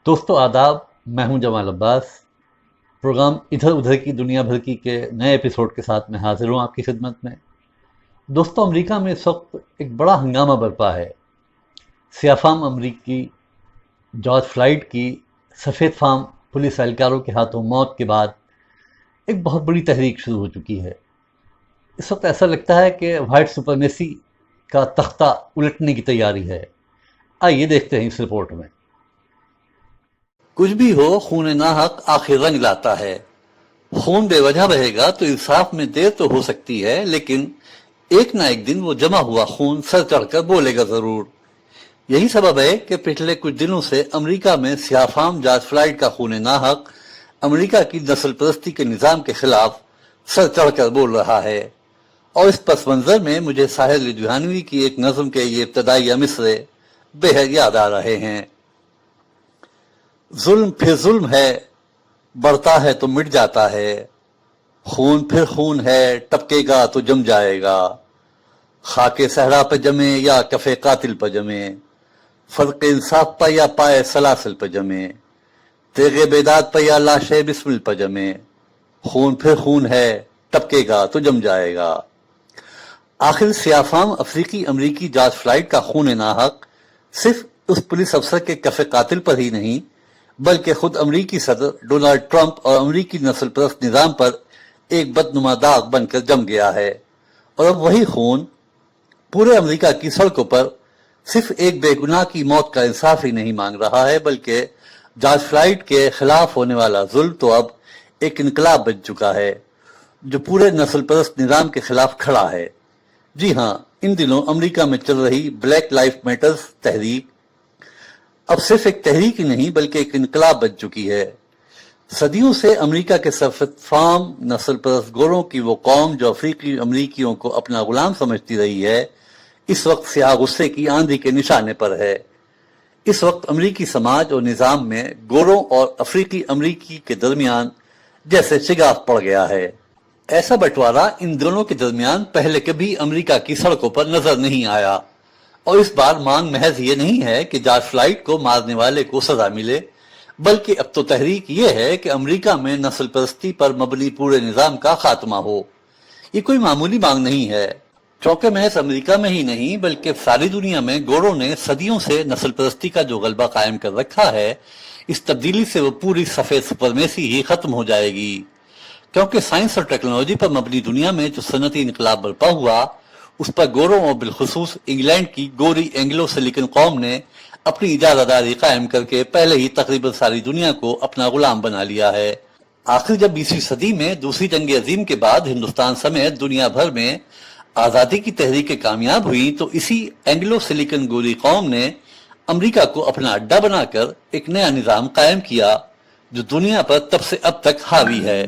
दोस्तों आदाब। मैं हूं जमाल अब्बास। प्रोग्राम इधर उधर की दुनिया भर की के नए एपिसोड के साथ मैं हाजिर हूं आपकी खिदमत में। दोस्तों, अमेरिका में इस वक्त एक बड़ा हंगामा बरपा है। सियाफाम अमरीकी जॉर्ज फ्लाइड की सफ़ेद फाम पुलिस एहलकारों के हाथों मौत के बाद एक बहुत बड़ी तहरीक शुरू हो चुकी है। इस वक्त ऐसा लगता है कि वाइट सुपरमेसी का तख्ता उलटने की तैयारी है। आइए देखते हैं इस रिपोर्ट में। कुछ भी हो, खून नाहक आखिर रंग लाता है। खून बेवजह बहेगा तो इंसाफ में देर तो हो सकती है, लेकिन एक ना एक दिन वो जमा हुआ खून सर चढ़कर बोलेगा जरूर। यही सबब है कि पिछले कुछ दिनों से अमेरिका में सियाफाम जॉर्ज फ्लॉयड का खून नाहक अमेरिका की नस्ल परस्ती के निज़ाम के खिलाफ सर चढ़कर बोल रहा है। और इस पस मंजर में मुझे साहिर लुधियानवी की एक नज़म के ये इब्तदाई मिसरे बेहद याद आ रहे हैं। जुल्म फिर जुल्म है, बढ़ता है तो मिट जाता है। खून फिर खून है, टपकेगा तो जम जाएगा। खाके सहरा पे जमे या कफे कातिल पे जमे, फर्क इंसाफ पे या पाए सलासिल पे जमे, तेगे बेदाद पे या लाशे बिस्मिल पे जमे। खून फिर खून है, टपकेगा तो जम जाएगा। आखिर सियाफाम अफ्रीकी अमरीकी जॉर्ज फ्लॉयड का खून नाहक सिर्फ उस पुलिस अफसर के कफे कातिल पर ही नहीं, बल्कि खुद अमरीकी सदर डोनाल्ड ट्रंप और अमरीकी नस्ल परस्त निज़ाम पर एक बदनुमा दाग बनकर जम गया है। और अब वही खून पूरे अमेरिका की सड़कों पर सिर्फ एक बेगुनाह की मौत का इंसाफ ही नहीं मांग रहा है, बल्कि जॉर्ज फ्लॉयड के खिलाफ होने वाला जुल्म तो अब एक इनकलाब बन चुका है, जो पूरे नस्ल परस्त निज़ाम के खिलाफ खड़ा है। जी हाँ, इन दिनों अमेरिका में चल रही ब्लैक लाइफ मैटर्स तहरीक अब सिर्फ एक तहरीक ही नहीं, बल्कि एक इनकलाब बन चुकी है। सदियों से अमेरिका के सफेद फार्म नस्ल परस्त गोरों की वो कौम जो अफ्रीकी अमरीकियों को अपना गुलाम समझती रही है, इस वक्त स्याह गुस्से की आंधी के निशाने पर है। इस वक्त अमरीकी समाज और निज़ाम में गोरों और अफ्रीकी अमरीकी के दरमियान जैसे शिगाफ पड़ गया है। ऐसा बंटवारा इन दोनों के दरमियान पहले कभी अमेरिका की सड़कों पर नजर नहीं आया। और इस बार मांग महज ये नहीं है कि जॉर्ज फ्लॉयड को मारने वाले को सजा मिले, बल्कि अब तो तहरीक ये है कि अमेरिका में नस्ल परस्ती पर मबनी पूरे निज़ाम का खात्मा हो। ये कोई मामूली मांग नहीं है, चौंके महज अमेरिका में ही नहीं बल्कि सारी दुनिया में गोरों ने सदियों से नस्ल परस्ती का जो गलबा कायम कर रखा है, इस तब्दीली से वो पूरी सफेद सुपरमेसी ही खत्म हो जाएगी। क्योंकि साइंस और टेक्नोलॉजी पर मबनी दुनिया में जो सनती इनकलाब बरपा हुआ, उस पर गोरों और बिलखुसूस इंग्लैंड की गोरी एंग्लो सिलिकन कौम ने अपनी इजाज़तदारी कायम करके पहले ही तकरीबन सारी दुनिया को अपना गुलाम बना लिया है। आखिर जब 20वीं सदी में दूसरी जंग अजीम के बाद हिंदुस्तान समेत दुनिया भर में आज़ादी की तहरीकें कामयाब हुई, तो इसी एंग्लो सिलिकन गोरी कौम ने अमेरिका को अपना अड्डा बनाकर एक नया निज़ाम कायम किया, जो दुनिया पर तब से अब तक हावी है।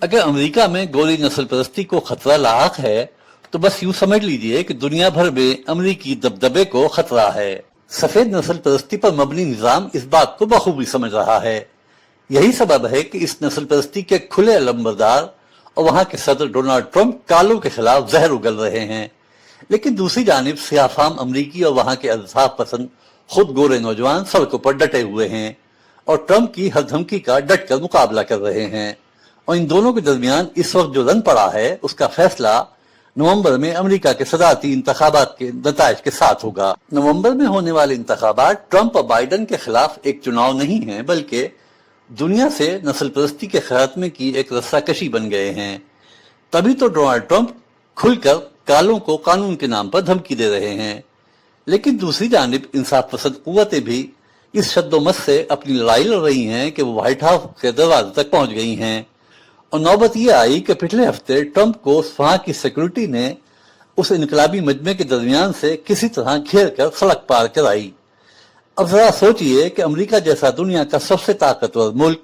अगर अमेरिका में गोरी नस्ल परस्ती को खतरा लाक है, तो बस यूं समझ लीजिए कि दुनिया भर में अमरीकी दबदबे को खतरा है। सफेद नस्ल परस्ती पर मबनी निज़ाम इस बात को बखूबी समझ रहा है। यही सबब है कि इस नस्ल परस्ती के खुले अलंबरदार और वहां के सदर डोनाल्ड ट्रंप कालों के खिलाफ जहर उगल रहे हैं। लेकिन दूसरी जानिब सियाफाम अमरीकी और वहां के इंसाफ पसंद खुद गोरे नौजवान सड़कों पर डटे हुए हैं और ट्रंप की हर धमकी का डट कर मुकाबला कर रहे हैं। और इन दोनों के दरमियान इस वक्त जो रन पड़ा है, उसका फैसला नवंबर में अमेरिका के सदारती इंतखाबात के नतायज के साथ होगा। नवंबर में होने वाले इंतखाबात ट्रंप और बाइडन के खिलाफ एक चुनाव नहीं है, बल्कि दुनिया से नस्ल परस्ती के खात्मे की एक रस्साकशी बन गए हैं। तभी तो डोनाल्ड ट्रंप खुलकर कालों को कानून के नाम पर धमकी दे रहे हैं। लेकिन दूसरी जानिब इंसाफ पसंद कुव्वतें भी इस शद्दोमत से अपनी लड़ाई लड़ रही हैं कि वो व्हाइट हाउस के दरवाजे तक पहुंच गई हैं। और नौबत यह आई कि पिछले हफ्ते ट्रंप को वहां की सिक्योरिटी ने उस इनकलाबी मजमे के दरमियान से किसी तरह घेर कर सड़क पार कराई। अब जरा सोचिए कि अमेरिका जैसा दुनिया का सबसे ताकतवर मुल्क,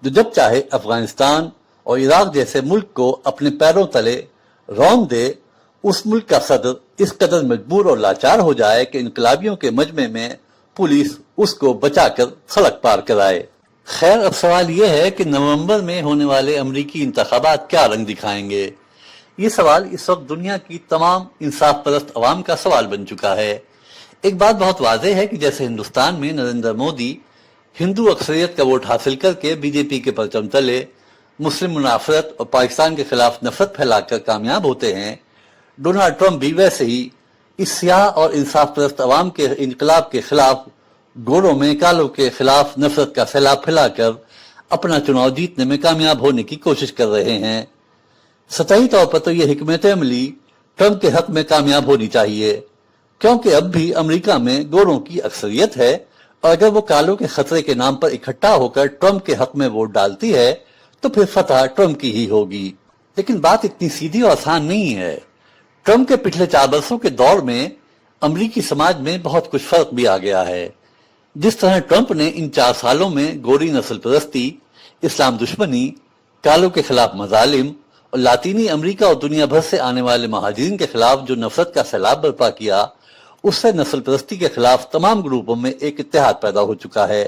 जो जब चाहे अफगानिस्तान और इराक जैसे मुल्क को अपने पैरों तले रौंद दे, उस मुल्क का सदर इस कदर मजबूर और लाचार हो जाए कि इनकलाबियों के मजमे में पुलिस उसको बचाकर सड़क पार कराए। खैर, अब सवाल यह है कि नवंबर में होने वाले अमरीकी इंतखाबात क्या रंग दिखाएंगे। ये सवाल इस वक्त दुनिया की तमाम इंसाफ परस्त अवाम का सवाल बन चुका है। एक बात बहुत वाज़ेह है कि जैसे हिंदुस्तान में नरेंद्र मोदी हिंदू अक्सरियत का वोट हासिल करके बीजेपी के परचम तले मुस्लिम मुनाफरत और पाकिस्तान के खिलाफ नफरत फैलाकर कामयाब होते हैं, डोनाल्ड ट्रंप भी वैसे ही इस सियाह और इंसाफ परस्त अवाम के इनकलाब के खिलाफ गोरों में कालों के खिलाफ नफरत का सैलाब फैलाकर अपना चुनाव जीतने में कामयाब होने की कोशिश कर रहे हैं। सतही तौर पर तो यह हिकमत अमली ट्रंप के हक में कामयाब होनी चाहिए, क्योंकि अब भी अमेरिका में गोरों की अक्सरियत है और अगर वो कालों के खतरे के नाम पर इकट्ठा होकर ट्रंप के हक में वोट डालती है तो फिर फतह ट्रंप की ही होगी। लेकिन बात इतनी सीधी और आसान नहीं है। ट्रंप के पिछले 4 वर्षों के दौर में अमरीकी समाज में बहुत कुछ फर्क भी आ गया है। जिस तरह ट्रंप ने इन 4 सालों में गोरी नस्ल परस्ती, इस्लाम दुश्मनी, कालों के खिलाफ मजालिम और लातीनी अमेरिका और दुनिया भर से आने वाले महाजिरीन के खिलाफ जो नफरत का सैलाब बर्पा किया, उससे नस्ल परस्ती के खिलाफ तमाम ग्रुपों में एक इत्तेहाद पैदा हो चुका है।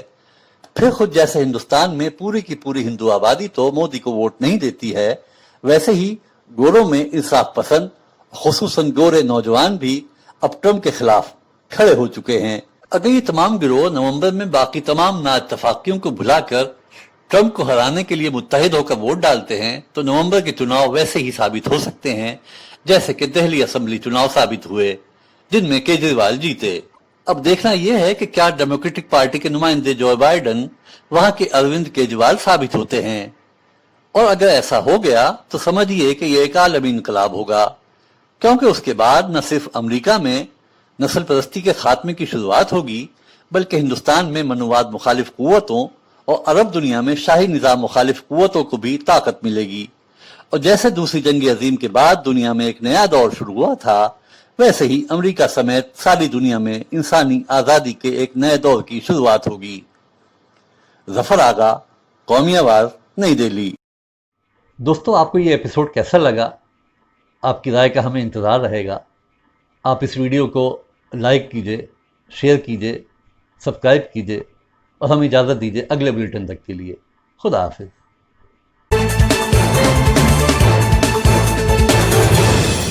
फिर खुद जैसे हिंदुस्तान में पूरी की पूरी हिंदू आबादी तो मोदी को वोट नहीं देती है, वैसे ही गोरों में इंसाफ पसंद खुसूसन गोरे नौजवान भी अब ट्रंप के खिलाफ खड़े हो चुके हैं। अगर ये तमाम गिरोह नवंबर में बाकी तमाम नाइत्तफाकियों को भुलाकर ट्रंप को हराने के लिए मुत्तहिद होकर वोट डालते हैं तो नवंबर के चुनाव वैसे ही साबित हो सकते हैं जैसे कि दिल्ली असेंबली चुनाव साबित हुए, जिनमें केजरीवाल जीते। अब देखना यह है कि क्या डेमोक्रेटिक पार्टी के नुमाइंदे जो बाइडन वहां के अरविंद केजरीवाल साबित होते हैं, और अगर ऐसा हो गया तो समझिए कि यह एक आलमी इनकलाब होगा, क्योंकि उसके बाद न सिर्फ अमेरिका में नस्ल परस्ती के खात्मे की शुरुआत होगी, बल्कि हिंदुस्तान में मनुवाद मुखालिफ कुव्वतों और अरब दुनिया में शाही निजाम मुखालिफ कुव्वतों को भी ताकत मिलेगी। और जैसे दूसरी जंग अजीम के बाद दुनिया में एक नया दौर शुरू हुआ था, वैसे ही अमेरिका समेत सारी दुनिया में इंसानी आजादी के एक नए दौर की शुरुआत होगी। जफर आगा, कौमी आवाज, नई दिल्ली। दोस्तों, आपको ये एपिसोड कैसा लगा? आपकी राय का हमें इंतज़ार रहेगा। आप इस वीडियो को लाइक कीजिए, शेयर कीजिए, सब्सक्राइब कीजिए और हमें इजाज़त दीजिए अगले बुलेटिन तक के लिए। खुदा हाफिज़।